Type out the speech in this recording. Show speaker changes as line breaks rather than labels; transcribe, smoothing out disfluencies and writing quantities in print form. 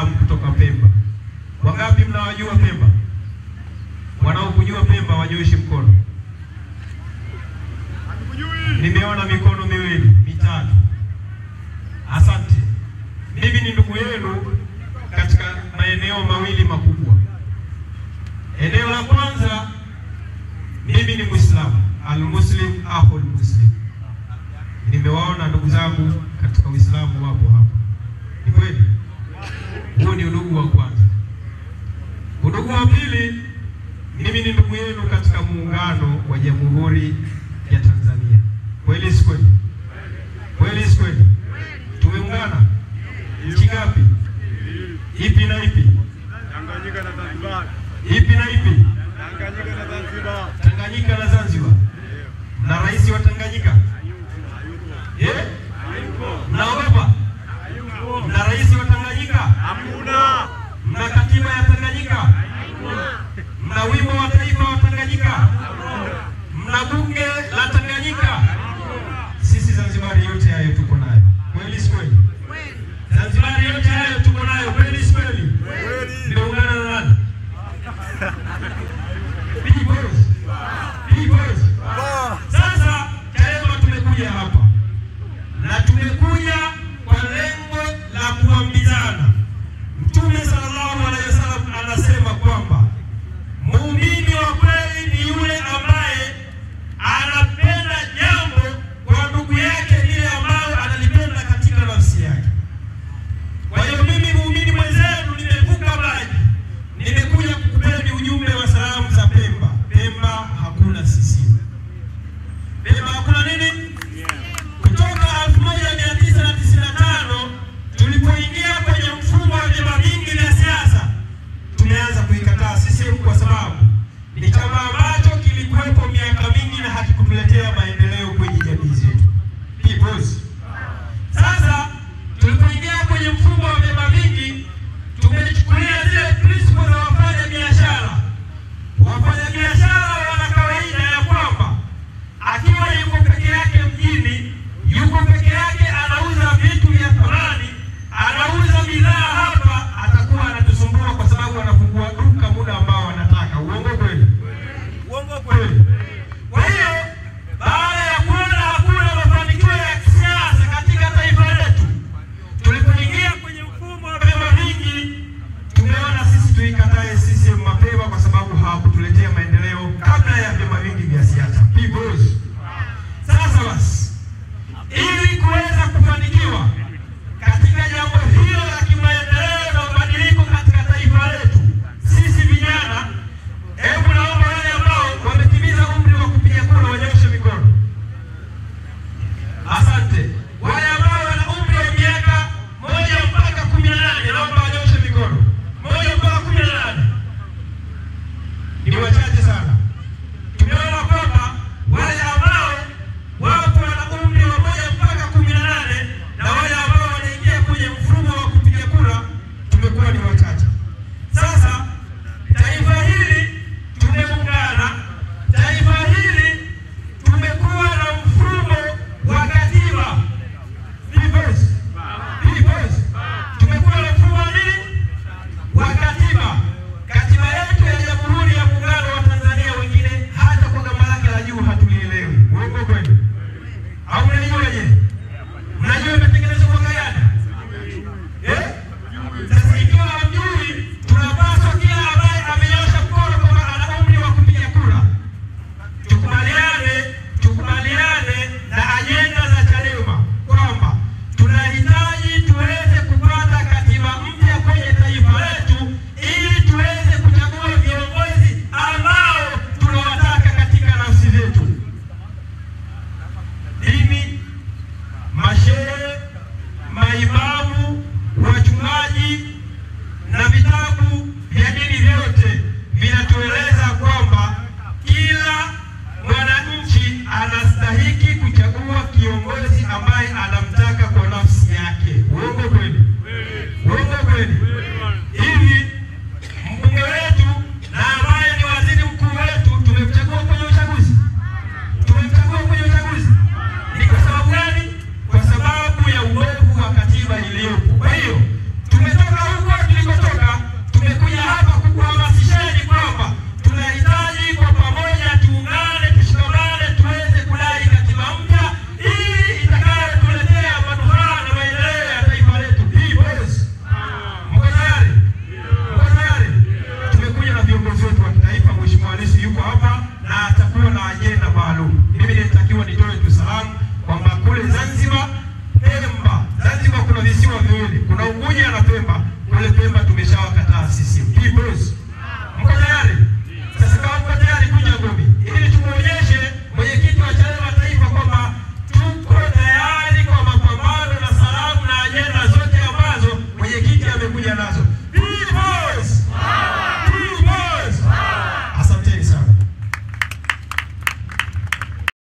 salamu kutoka Pemba. Wangapi mnawajua Pemba? Wanaokujua Pemba wanyoshe mkono. Nimeona mikono miwili, mitatu. Asante. Mimi ni ndugu yenu katika maeneo mawili makubwa. Eneo la kwanza, mimi ni Muislamu, al-Muslim akhul Muslim. Nimewaona ndugu zangu katika Uislamu wapo hapa. Ni kweli? Huo ni udugu wa kwanza. Udugu wa pili, mimi ni ndugu yenu katika muungano wa Jamhuri ya Tanzania. Kweli si kweli? Kweli si kweli? Tumeungana nchi ngapi? Ipi na ipi?
Tanganyika na Zanzibar.
Ipi na ipi?
Tanganyika na Zanzibar.
Tanganyika na Zanzibar. Na rais wa Tanganyika? Mnaogopa? Mna rais wa Tanganyika?
Hamuna.
Mna katiba ya Tanganyika? Mna wimbo wa taifa wa Tanganyika? Mna bunge la Tanganyika? Sisi Zanzibar yote hayo tuko nayo. Kweli si kweli? Zanzibar yote hayo tuko nayo. Kweli si kweli? Tumeungana na nani? Peoples. Sasa Chadema tumekuja hapa na tumekuja kwa lengo la kuambizana. Mtume sallallahu alaihi wasallam anasema kwamba muumini wa kweli ni yule ambaye anapenda jambo kwa ndugu yake lile ambalo analipenda katika nafsi yake. Kwa hiyo mimi muumini mwenzenu nimevuka maji, nimekuja kukupeni ujumbe wa salamu za Pemba. Pemba hakuna CCM. Pemba hakuna nini? Kutoka 1995 tulipoingia kwenye mfumo wa vyama vingi vya siasa, tumeanza kuikataa CCM kwa sababu ni chama ambacho kilikuwepo miaka mingi na hakikutuletea maendeleo kwenye jamii zetu. Peoples. Sasa tulipoingia kwenye mfumo wa vyama vingi, tumechukulia zile principles za wafanya biashara. Wafanya biashara wana kawaida ya kwamba akiwa yuko peke yake mjini, yuko peke yake anauza vitu vya thamani, anauza bidhaa hapa, atakuwa anatusumbua kwa sababu anafungua duka muda ambao anataka. Uongo kweli? Uongo kweli? Kwa hiyo baada ya kuona hakuna mafanikio ya kisiasa katika taifa letu, tulipoingia kwenye mfumo wa vyama vingi, tumeona sisi tuikatae CCM mapema kwa sababu hawakutuletea maendeleo